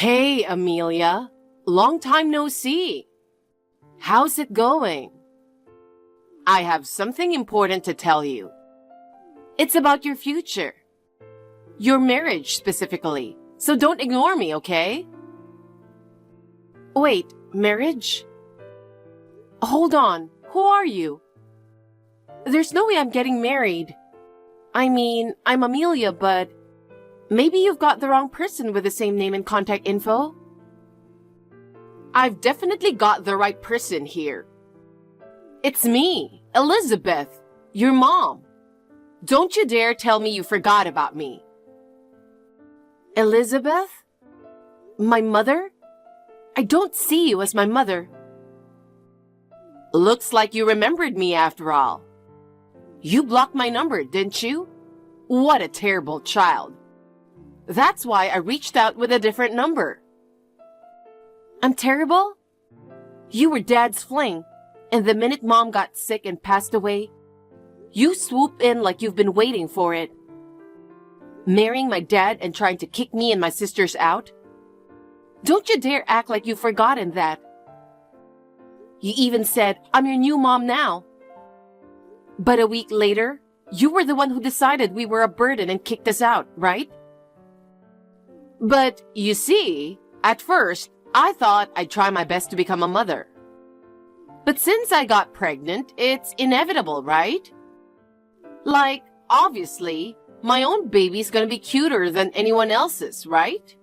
Hey, Amelia. Long time no see. How's it going? I have something important to tell you. It's about your future. Your marriage specifically. So don't ignore me, okay? Wait, marriage? Hold on. Who are you? There's no way I'm getting married. I mean, I'm Amelia, but maybe you've got the wrong person with the same name and contact info. I've definitely got the right person here. It's me, Elizabeth, your mom. Don't you dare tell me you forgot about me. Elizabeth? My mother? I don't see you as my mother. Looks like you remembered me after all. You blocked my number, didn't you? What a terrible child. That's why I reached out with a different number. I'm terrible? You were Dad's fling, and the minute Mom got sick and passed away, you swooped in like you've been waiting for it. Marrying my dad and trying to kick me and my sisters out? Don't you dare act like you've forgotten that. You even said, I'm your new mom now. But a week later, you were the one who decided we were a burden and kicked us out, right? But you see, at first, I thought I'd try my best to become a mother. But since I got pregnant, it's inevitable, right? Like, obviously, my own baby's gonna be cuter than anyone else's, right?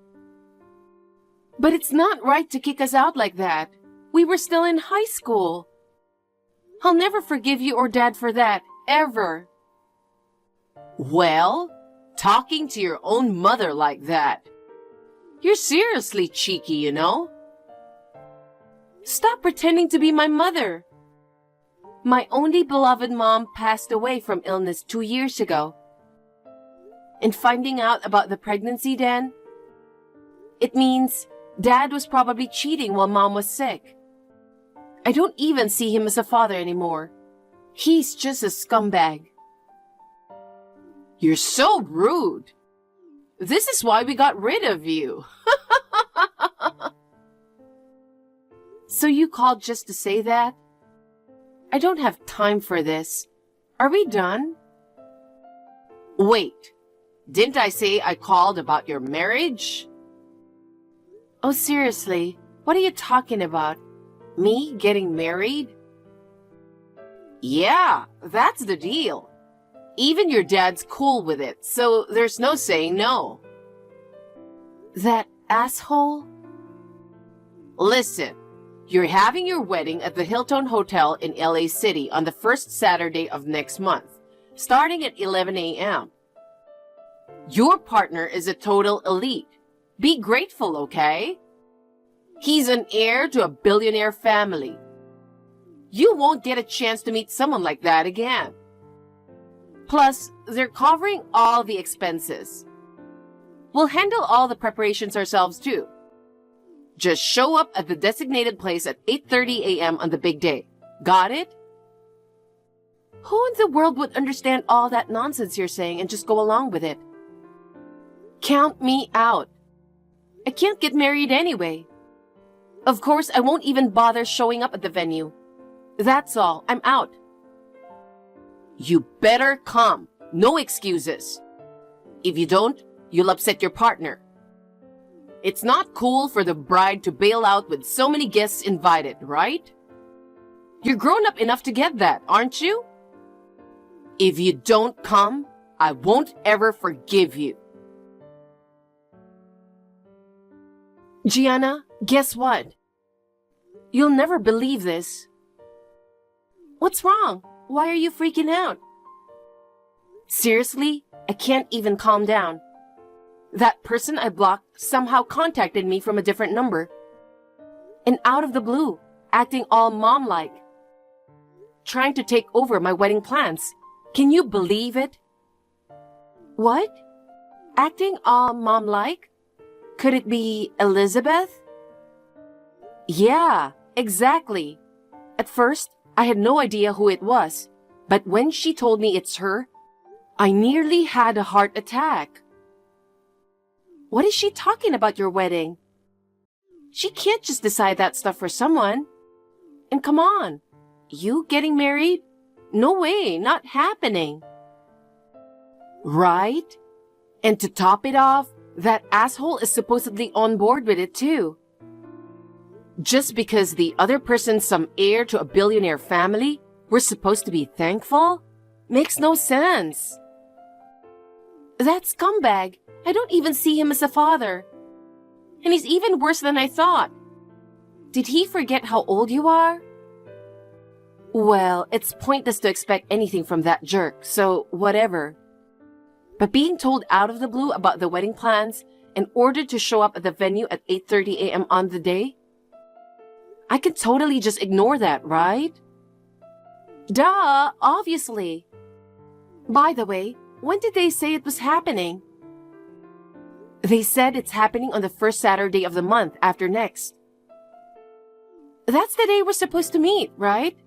But it's not right to kick us out like that. We were still in high school. I'll never forgive you or Dad for that, ever. Well, talking to your own mother like that. You're seriously cheeky, you know? Stop pretending to be my mother. My only beloved mom passed away from illness 2 years ago. And finding out about the pregnancy then, it means Dad was probably cheating while Mom was sick. I don't even see him as a father anymore. He's just a scumbag. You're so rude. This is why we got rid of you. So you called just to say that? I don't have time for this. Are we done? Wait, didn't I say I called about your marriage? Oh, seriously, what are you talking about? Me getting married? Yeah, that's the deal. Even your dad's cool with it, so there's no saying no. That asshole? Listen, you're having your wedding at the Hilton Hotel in LA City on the first Saturday of next month, starting at 11 a.m. Your partner is a total elite. Be grateful, okay? He's an heir to a billionaire family. You won't get a chance to meet someone like that again. Plus, they're covering all the expenses. We'll handle all the preparations ourselves too. Just show up at the designated place at 8:30 a.m. on the big day. Got it? Who in the world would understand all that nonsense you're saying and just go along with it? Count me out. I can't get married anyway. Of course, I won't even bother showing up at the venue. That's all. I'm out. You better come. No excuses. If you don't, you'll upset your partner. It's not cool for the bride to bail out with so many guests invited, right? You're grown up enough to get that, aren't you? If you don't come, I won't ever forgive you. Gianna, guess what? You'll never believe this. What's wrong? Why are you freaking out? Seriously, I can't even calm down. That person I blocked somehow contacted me from a different number. And out of the blue, acting all mom-like. Trying to take over my wedding plans. Can you believe it? What? Acting all mom-like? Could it be Elizabeth? Yeah, exactly. At first, I had no idea who it was, but when she told me it's her, I nearly had a heart attack. What is she talking about your wedding? She can't just decide that stuff for someone. And come on, you getting married? No way, not happening. Right? And to top it off, that asshole is supposedly on board with it too. Just because the other person's some heir to a billionaire family, we're supposed to be thankful? Makes no sense. That scumbag, I don't even see him as a father. And he's even worse than I thought. Did he forget how old you are? Well, it's pointless to expect anything from that jerk, so whatever. But being told out of the blue about the wedding plans and ordered to show up at the venue at 8:30 a.m. on the day? I can totally just ignore that, right? Duh, obviously. By the way, when did they say it was happening? They said it's happening on the first Saturday of the month after next. That's the day we're supposed to meet, right?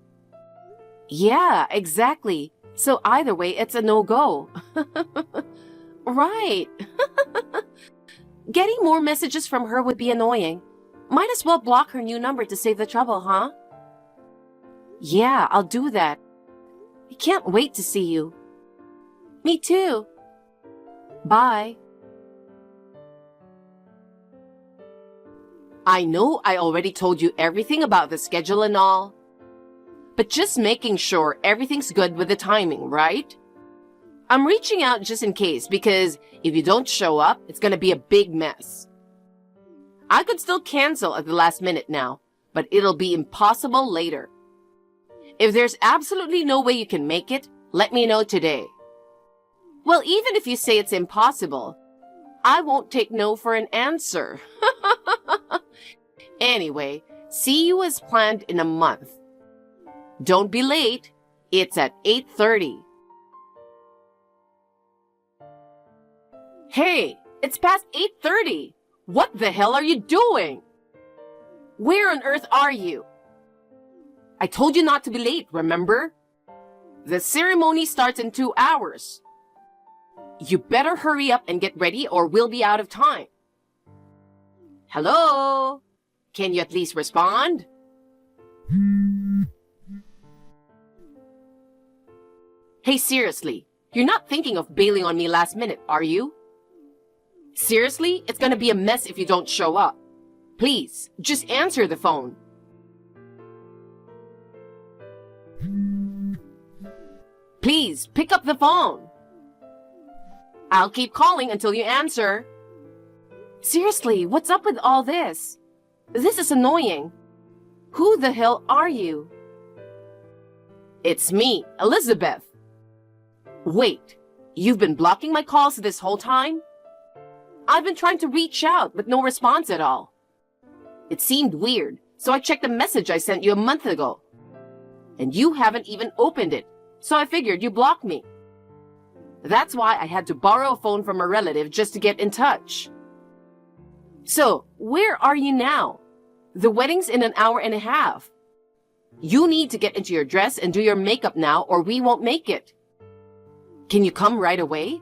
Yeah, exactly. So either way, it's a no-go. Right. Getting more messages from her would be annoying. Might as well block her new number to save the trouble, huh? Yeah, I'll do that. I can't wait to see you. Me too. Bye. I know I already told you everything about the schedule and all, but just making sure everything's good with the timing, right? I'm reaching out just in case because if you don't show up, it's gonna be a big mess. I could still cancel at the last minute now, but it'll be impossible later. If there's absolutely no way you can make it, let me know today. Well, even if you say it's impossible, I won't take no for an answer. Anyway, see you as planned in a month. Don't be late. It's at 8:30. Hey, it's past 8:30. What the hell are you doing? Where on earth are you? I told you not to be late, remember? The ceremony starts in 2 hours. You better hurry up and get ready or we'll be out of time. Hello? Can you at least respond? Hey, seriously, you're not thinking of bailing on me last minute, are you? Seriously, it's gonna be a mess if you don't show up. Please, just answer the phone. Please, pick up the phone. I'll keep calling until you answer. Seriously, what's up with all this? This is annoying. Who the hell are you? It's me, Elizabeth. Wait, you've been blocking my calls this whole time? I've been trying to reach out, but no response at all. It seemed weird, so I checked the message I sent you a month ago. And you haven't even opened it, so I figured you blocked me. That's why I had to borrow a phone from a relative just to get in touch. So, where are you now? The wedding's in an hour and a half. You need to get into your dress and do your makeup now or we won't make it. Can you come right away?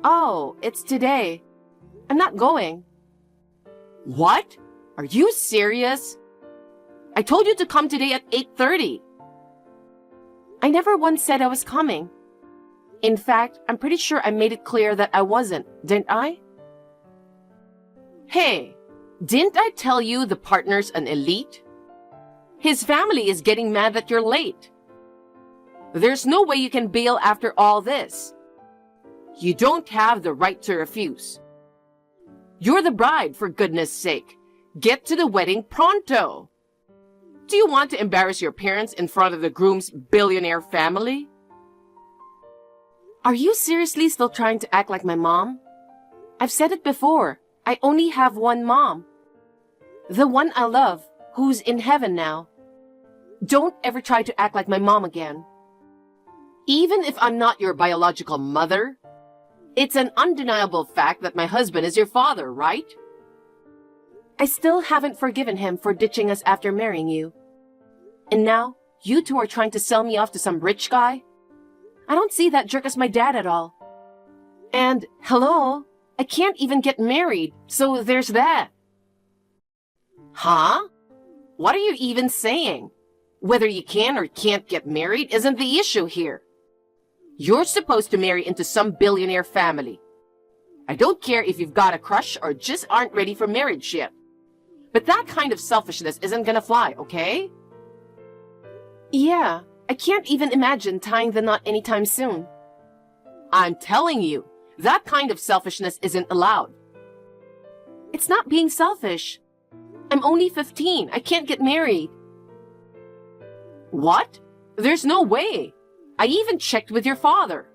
Oh, it's today. I'm not going. What? Are you serious? I told you to come today at 8:30. I never once said I was coming. In fact, I'm pretty sure I made it clear that I wasn't, didn't I? Hey, didn't I tell you the partner's an elite? His family is getting mad that you're late. There's no way you can bail after all this. You don't have the right to refuse. You're the bride, for goodness sake. Get to the wedding pronto. Do you want to embarrass your parents in front of the groom's billionaire family? Are you seriously still trying to act like my mom? I've said it before. I only have one mom. The one I love, who's in heaven now. Don't ever try to act like my mom again. Even if I'm not your biological mother, it's an undeniable fact that my husband is your father, right? I still haven't forgiven him for ditching us after marrying you. And now, you two are trying to sell me off to some rich guy? I don't see that jerk as my dad at all. And, hello, I can't even get married, so there's that. Huh? What are you even saying? Whether you can or can't get married isn't the issue here. You're supposed to marry into some billionaire family. I don't care if you've got a crush or just aren't ready for marriage yet. But that kind of selfishness isn't gonna fly, okay? Yeah, I can't even imagine tying the knot anytime soon. I'm telling you, that kind of selfishness isn't allowed. It's not being selfish. I'm only 15. I can't get married. What? There's no way. I even checked with your father.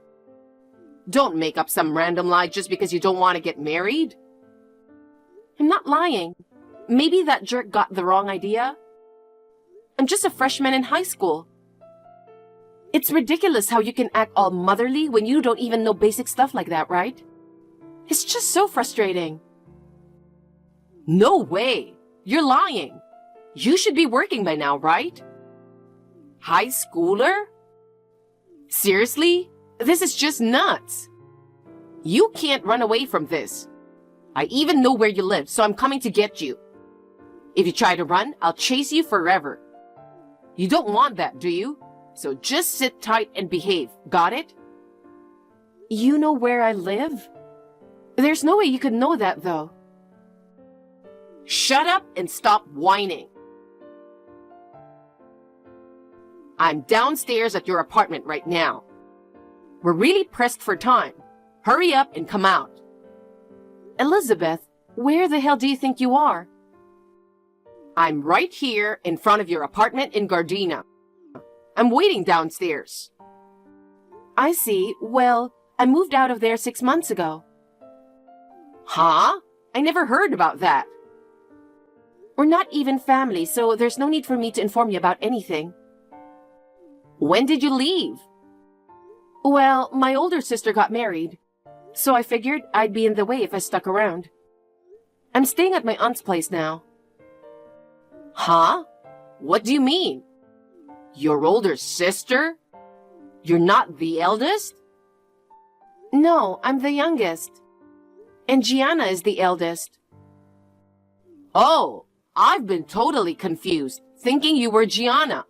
Don't make up some random lie just because you don't want to get married. I'm not lying. Maybe that jerk got the wrong idea. I'm just a freshman in high school. It's ridiculous how you can act all motherly when you don't even know basic stuff like that, right? It's just so frustrating. No way. You're lying. You should be working by now, right? High schooler? Seriously? This is just nuts. You can't run away from this. I even know where you live, so I'm coming to get you. If you try to run, I'll chase you forever. You don't want that, do you? So just sit tight and behave. Got it? You know where I live? There's no way you could know that, though. Shut up and stop whining. I'm downstairs at your apartment right now. We're really pressed for time. Hurry up and come out. Elizabeth, where the hell do you think you are? I'm right here in front of your apartment in Gardena. I'm waiting downstairs. I see. Well, I moved out of there 6 months ago. Huh? I never heard about that. We're not even family, so there's no need for me to inform you about anything. When did you leave? Well, my older sister got married, so I figured I'd be in the way if I stuck around. I'm staying at my aunt's place now. Huh? What do you mean? Your older sister? You're not the eldest? No, I'm the youngest. And Gianna is the eldest. Oh, I've been totally confused, thinking you were Gianna.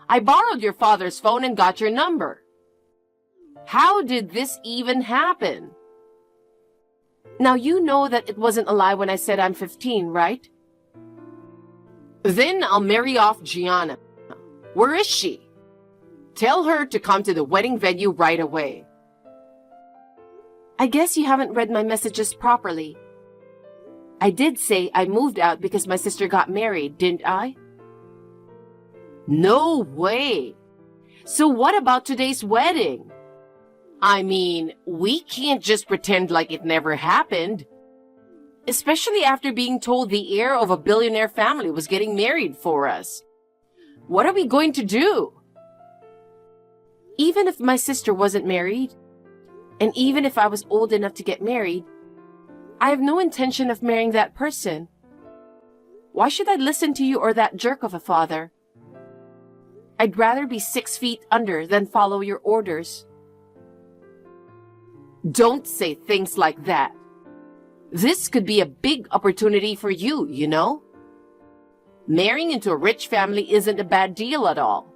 I borrowed your father's phone and got your number. How did this even happen? Now you know that it wasn't a lie when I said I'm 15, right? Then I'll marry off Gianna. Where is she? Tell her to come to the wedding venue right away. I guess you haven't read my messages properly. I did say I moved out because my sister got married, didn't I? No way. So what about today's wedding? I mean, we can't just pretend like it never happened. Especially after being told the heir of a billionaire family was getting married for us. What are we going to do? Even if my sister wasn't married, and even if I was old enough to get married, I have no intention of marrying that person. Why should I listen to you or that jerk of a father? I'd rather be 6 feet under than follow your orders. Don't say things like that. This could be a big opportunity for you, you know? Marrying into a rich family isn't a bad deal at all.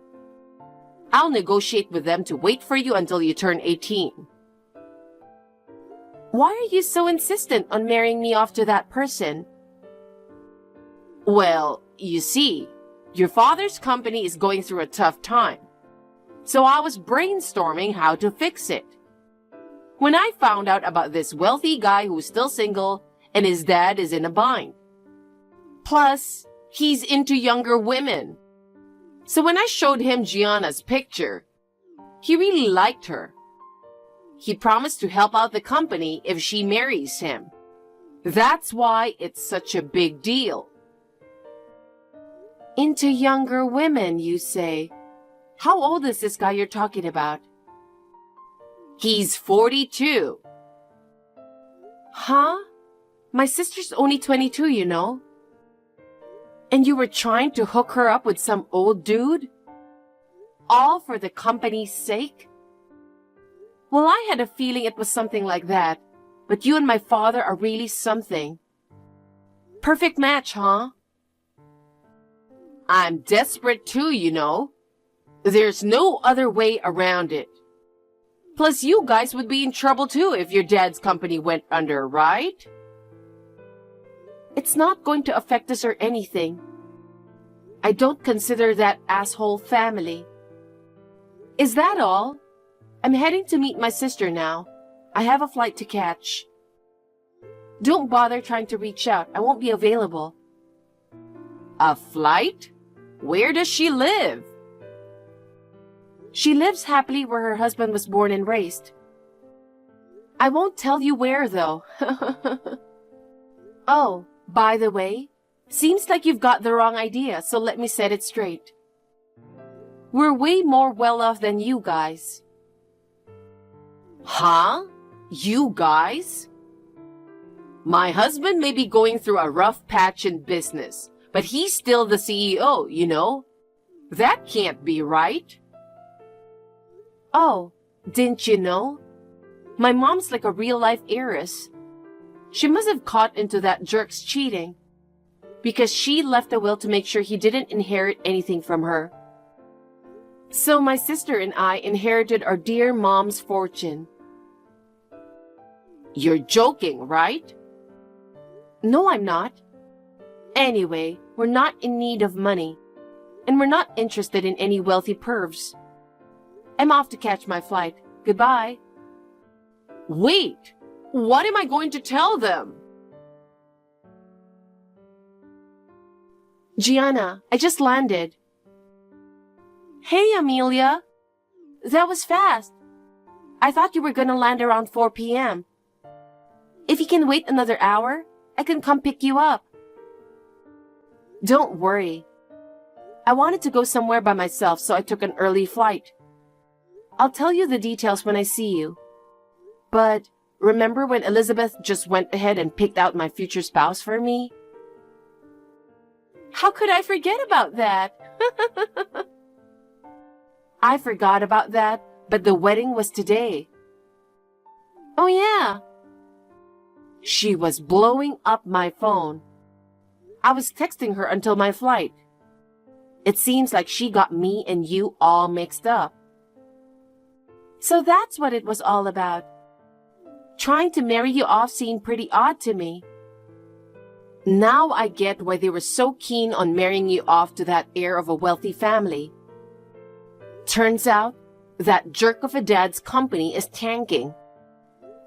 I'll negotiate with them to wait for you until you turn 18. Why are you so insistent on marrying me off to that person? Well, you see, your father's company is going through a tough time. So I was brainstorming how to fix it. When I found out about this wealthy guy who's still single and his dad is in a bind. Plus, he's into younger women. So when I showed him Gianna's picture, he really liked her. He promised to help out the company if she marries him. That's why it's such a big deal. Into younger women, you say? How old is this guy you're talking about? He's 42. Huh? My sister's only 22, you know. And you were trying to hook her up with some old dude? All for the company's sake? Well, I had a feeling it was something like that, but you and my father are really something. Perfect match, huh? I'm desperate too, you know. There's no other way around it. Plus, you guys would be in trouble too if your dad's company went under, right? It's not going to affect us or anything. I don't consider that asshole family. Is that all? I'm heading to meet my sister now. I have a flight to catch. Don't bother trying to reach out. I won't be available. A flight? Where does she live? She lives happily where her husband was born and raised. I won't tell you where, though. Oh, by the way, seems like you've got the wrong idea, so let me set it straight. We're way more well off than you guys. Huh? You guys? My husband may be going through a rough patch in business, but he's still the CEO, you know? That can't be right. Oh, didn't you know? My mom's like a real-life heiress. She must have caught into that jerk's cheating, because she left a will to make sure he didn't inherit anything from her. So my sister and I inherited our dear mom's fortune. You're joking, right? No, I'm not. Anyway, we're not in need of money, and we're not interested in any wealthy pervs. I'm off to catch my flight. Goodbye. Wait, what am I going to tell them? Gianna, I just landed. Hey, Amelia. That was fast. I thought you were gonna land around 4 p.m. If you can wait another hour, I can come pick you up. Don't worry. I wanted to go somewhere by myself, so I took an early flight. I'll tell you the details when I see you. But remember when Elizabeth just went ahead and picked out my future spouse for me? How could I forget about that? I forgot about that, but the wedding was today. Oh yeah. She was blowing up my phone. I was texting her until my flight. It seems like she got me and you all mixed up. So that's what it was all about. Trying to marry you off seemed pretty odd to me. Now I get why they were so keen on marrying you off to that heir of a wealthy family. Turns out, that jerk of a dad's company is tanking.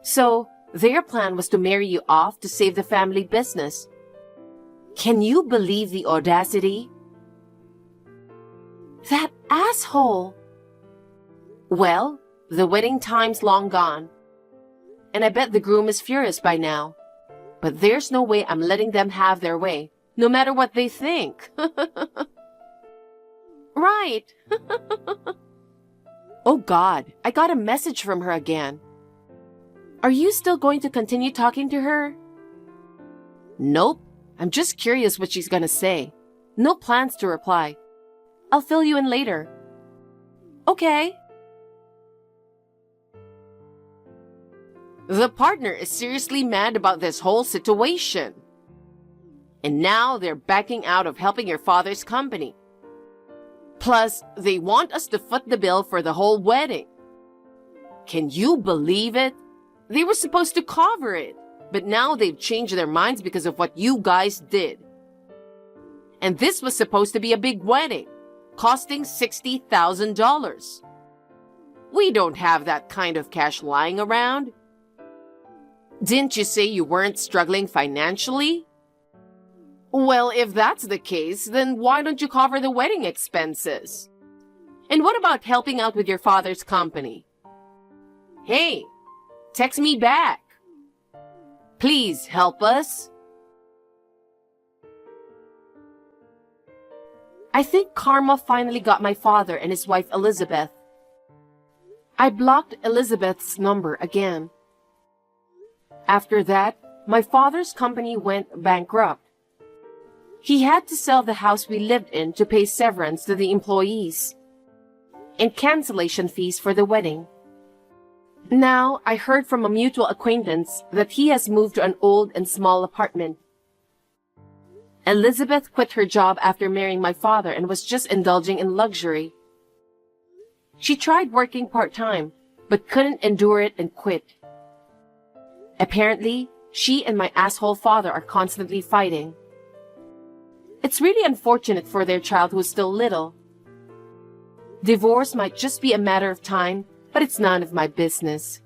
So, their plan was to marry you off to save the family business. Can you believe the audacity? That asshole! Well, the wedding time's long gone. And I bet the groom is furious by now. But there's no way I'm letting them have their way, no matter what they think. Right. Oh God, I got a message from her again. Are you still going to continue talking to her? Nope. I'm just curious what she's gonna say. No plans to reply. I'll fill you in later. Okay. The partner is seriously mad about this whole situation. And now they're backing out of helping your father's company. Plus, they want us to foot the bill for the whole wedding. Can you believe it? They were supposed to cover it, but now they've changed their minds because of what you guys did. And this was supposed to be a big wedding, costing $60,000. We don't have that kind of cash lying around. Didn't you say you weren't struggling financially? Well, if that's the case, then why don't you cover the wedding expenses? And what about helping out with your father's company? Hey, text me back. Please help us. I think karma finally got my father and his wife Elizabeth. I blocked Elizabeth's number again. After that, my father's company went bankrupt. He had to sell the house we lived in to pay severance to the employees and cancellation fees for the wedding. Now, I heard from a mutual acquaintance that he has moved to an old and small apartment. Elizabeth quit her job after marrying my father and was just indulging in luxury. She tried working part-time, but couldn't endure it and quit. Apparently, she and my asshole father are constantly fighting. It's really unfortunate for their child who is still little. Divorce might just be a matter of time, but it's none of my business.